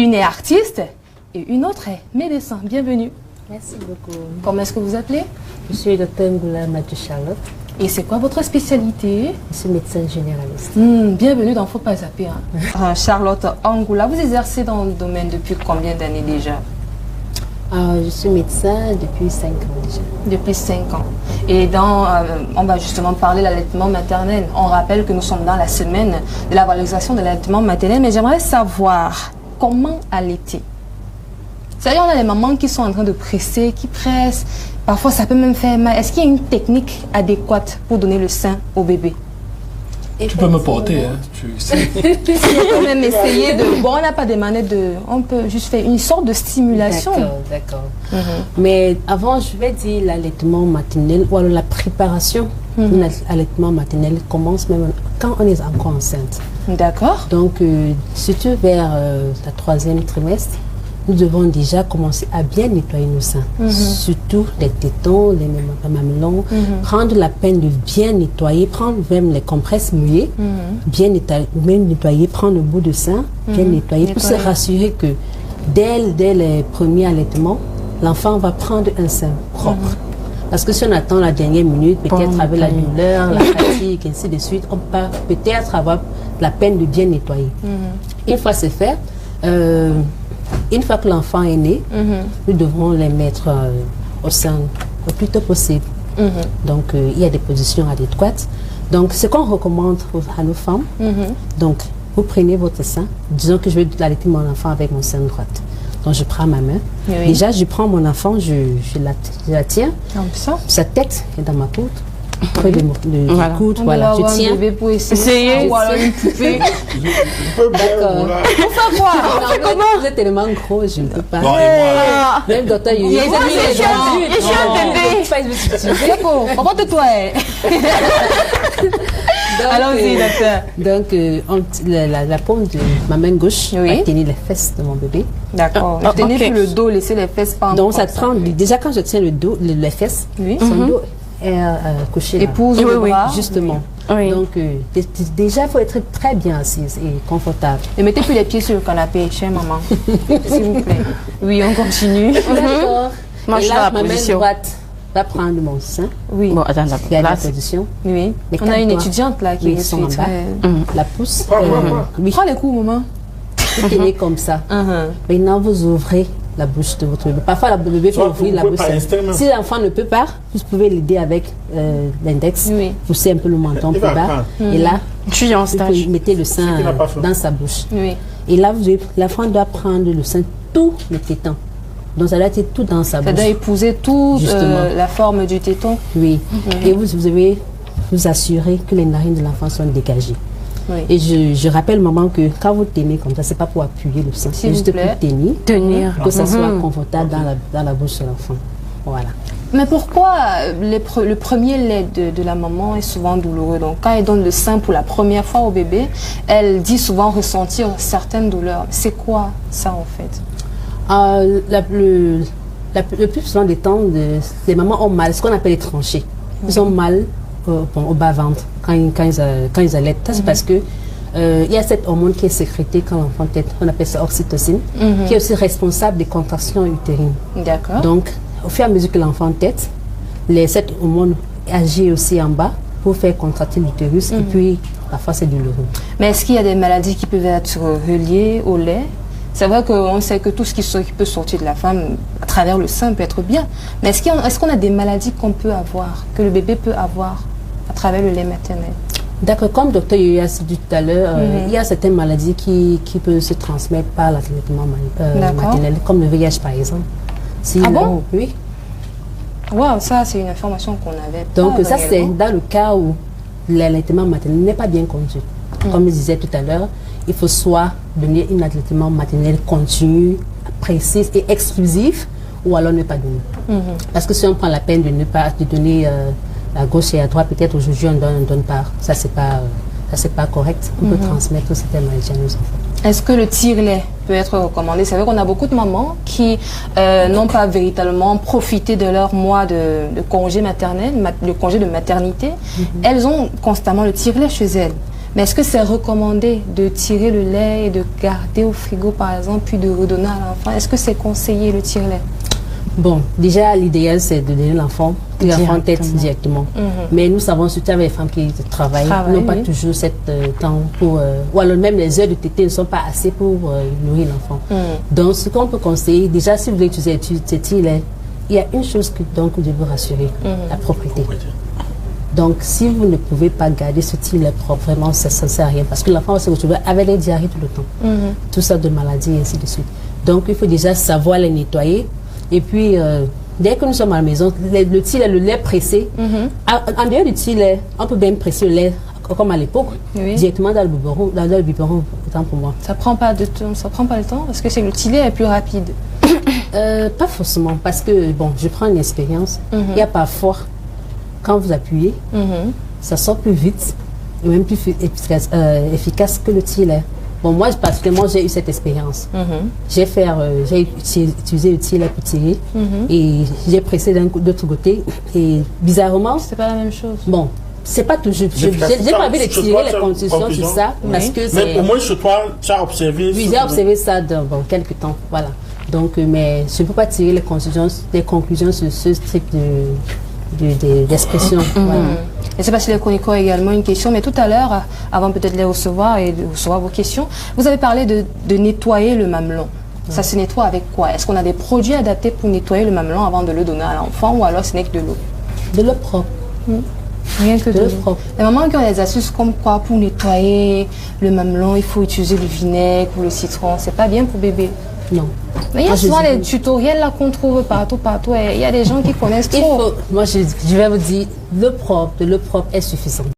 Une est artiste et une autre est médecin. Bienvenue. Merci beaucoup. Comment est-ce que vous appelez? Je suis Dr Ngoula Mathieu Charlotte. Et c'est quoi votre spécialité? Je suis médecin généraliste. Bienvenue dans Faut pas zapper. Charlotte Ngoula, vous exercez dans le domaine depuis combien d'années déjà? Je suis médecin depuis 5 ans déjà. Depuis 5 ans. Et on va justement parler de l'allaitement maternel. On rappelle que nous sommes dans la semaine de la valorisation de l'allaitement maternel, mais j'aimerais savoir comment allaiter. C'est-à-dire, on a des mamans qui sont en train de presser, qui pressent. Parfois, ça peut même faire mal. Est-ce qu'il y a une technique adéquate pour donner le sein au bébé? Tu peux me porter, hein, tu sais. On peut même essayer de... Bon, on n'a pas des manettes de... On peut juste faire une sorte de stimulation. D'accord. Mais avant, je vais dire l'allaitement maternel ou alors la préparation de l'allaitement maternel commence même quand on est encore enceinte. D'accord. Donc, surtout vers le 3e trimestre, nous devons déjà commencer à bien nettoyer nos seins. Surtout les tétons, les mamelons. Prendre la peine de bien nettoyer, prendre même les compresses mouillées, bien nettoyer, prendre le bout de sein, bien nettoyer, pour se rassurer que dès les premiers allaitements, l'enfant va prendre un sein propre. Parce que si on attend la dernière minute, peut-être avec la douleur, la fatigue, ainsi de suite, on peut peut-être avoir la peine de bien nettoyer. Une fois c'est fait, une fois que l'enfant est né, nous devrons les mettre au sein le plus tôt possible. Donc, il y a des positions adéquates. Donc, ce qu'on recommande à nos femmes, donc, vous prenez votre sein. Disons que je vais allaiter mon enfant avec mon sein droite. Donc, je prends ma main. Déjà, je prends mon enfant, je la tiens. Sa tête est dans ma coude. Près du coude, voilà, je tiens. Un bébé pour essayer. Ou alors une poupée. D'accord. Pour faire quoi? Comment? Vous êtes tellement gros, je ne peux pas. Même docteur, il y a Comment te toi? Allons-y, docteur. Donc, la paume de ma main gauche va tenir les fesses de mon bébé. D'accord. Tenez plus le dos, laissez les fesses pendre. Donc, ça prend. Déjà, quand je tiens le dos, les fesses, son dos est couché. Épouse le bras. Justement. Donc, déjà, il faut être très bien assise et confortable. Ne mettez plus les pieds sur le canapé, chère maman. S'il vous plaît. Oui, on continue. D'accord. Moi, je suis dans la ma main position. droite va prendre mon sein. Oui. Bon, attends, La position. Oui. On a une étudiante là qui est en bas. La pousse. Prends les coups, maman. Vous tenez comme ça. Maintenant, vous ouvrez la bouche de votre bébé. Parfois, le bébé peut ouvrir la bouche. Si l'enfant ne peut pas, vous pouvez l'aider avec l'index. Poussez un peu le menton plus bas. Et là, vous mettez le sein dans sa bouche. Et là, l'enfant doit prendre le sein, tout le téton. Donc, ça doit être tout dans sa bouche. Ça doit épouser toute la forme du téton. Oui. Et vous devez vous assurer que les narines de l'enfant sont dégagées. Et je rappelle, maman, que quand vous tenez comme ça, c'est pas pour appuyer le sein, c'est juste pour tenir, que ça soit confortable dans la bouche de l'enfant. Voilà. Mais pourquoi le premier lait de la maman est souvent douloureux? Donc, quand elle donne le sein pour la première fois au bébé, elle dit souvent ressentir certaines douleurs. C'est quoi ça, en fait? Le plus souvent des temps, les mamans ont mal, ce qu'on appelle les tranchées. Ils ont mal au bas-ventre quand ils allaitent. Ça, c'est parce que il y a cette hormone qui est sécrétée quand l'enfant tète, on appelle ça oxytocine, qui est aussi responsable des contractions utérines. D'accord. Donc, au fur et à mesure que l'enfant tète, cette hormone agit aussi en bas pour faire contracter l'utérus et puis parfois c'est douloureux. Mais est-ce qu'il y a des maladies qui peuvent être reliées au lait? C'est vrai qu'on sait que tout ce qui peut sortir de la femme à travers le sein peut être bien. Mais est-ce qu'on a des maladies qu'on peut avoir, que le bébé peut avoir à travers le lait maternel? D'accord, comme docteur Yoya a dit tout à l'heure, il y a certaines maladies qui peuvent se transmettre par l'allaitement maternel, comme le VIH par exemple. Ah bon? Oui. Waouh, ça c'est une information qu'on avait pas. Donc ça c'est dans le cas où l'allaitement maternel n'est pas bien conduit. Comme je disais tout à l'heure, il faut soit donner un allaitement maternel continu, précis et exclusif, ou alors ne pas donner. Parce que si on prend la peine de ne pas donner à gauche et à droite, peut-être aujourd'hui on ne donne pas. Ça c'est pas correct. On peut transmettre certaines maladies à nos enfants. Est-ce que le tire-lait peut être recommandé? C'est vrai qu'on a beaucoup de mamans qui n'ont pas véritablement profité de leur mois de congé maternel, le congé de maternité. Elles ont constamment le tire-lait chez elles. Mais est-ce que c'est recommandé de tirer le lait et de garder au frigo, par exemple, puis de redonner à l'enfant? Est-ce que c'est conseillé, le tire-lait? Bon, déjà, l'idéal, c'est de donner l'enfant tête directement. Mais nous savons, surtout avec les femmes qui travaillent, n'ont pas toujours cette temps pour... ou alors même les heures de tétée ne sont pas assez pour nourrir l'enfant. Donc, ce qu'on peut conseiller, déjà, si vous voulez utiliser ce tire-lait, il y a une chose que donc, vous devez rassurer, la propriété. Donc, si vous ne pouvez pas garder ce tire-lait propre, vraiment, ça ne sert à rien. Parce que l'enfant va se retrouver avec les diarrhées tout le temps. Tout ça de maladies et ainsi de suite. Donc, il faut déjà savoir les nettoyer. Et puis, dès que nous sommes à la maison, le tire-lait, le lait pressé, en dehors du tire-lait, on peut bien presser le lait, comme à l'époque, directement dans le biberon, autant pour moi. Ça prend pas de temps, ça prend pas le temps, parce que le tire-lait est plus rapide. Pas forcément, parce que, bon, je prends une expérience. Il y a parfois, quand vous appuyez, ça sort plus vite, et même plus efficace que le tire-lait. Bon, moi, particulièrement, j'ai eu cette expérience. J'ai utilisé le tire-lait pour tirer et j'ai pressé d'un autre côté. Et bizarrement... C'est pas la même chose. Bon, c'est pas toujours... J'ai pas envie de tirer les conclusions sur ça parce que c'est... Mais au moins, chez toi, tu as observé... Oui, j'ai observé ça dans quelques temps, voilà. Donc, mais je ne peux pas tirer les conclusions sur ce type d'expression. Voilà. Je ne sais pas si les chroniqueurs ont également une question, mais tout à l'heure, avant peut-être de les recevoir et de recevoir vos questions, vous avez parlé de nettoyer le mamelon. Ça se nettoie avec quoi? Est-ce qu'on a des produits adaptés pour nettoyer le mamelon avant de le donner à l'enfant ou alors ce n'est que de l'eau? De l'eau propre. Rien que de l'eau propre. Les mamans qui ont des astuces comme quoi pour nettoyer le mamelon, il faut utiliser le vinaigre ou le citron. C'est pas bien pour bébé. Non. Mais il y a souvent des tutoriels là qu'on trouve partout. Il y a des gens qui connaissent trop. Moi, je vais vous dire, de l'eau propre est suffisante.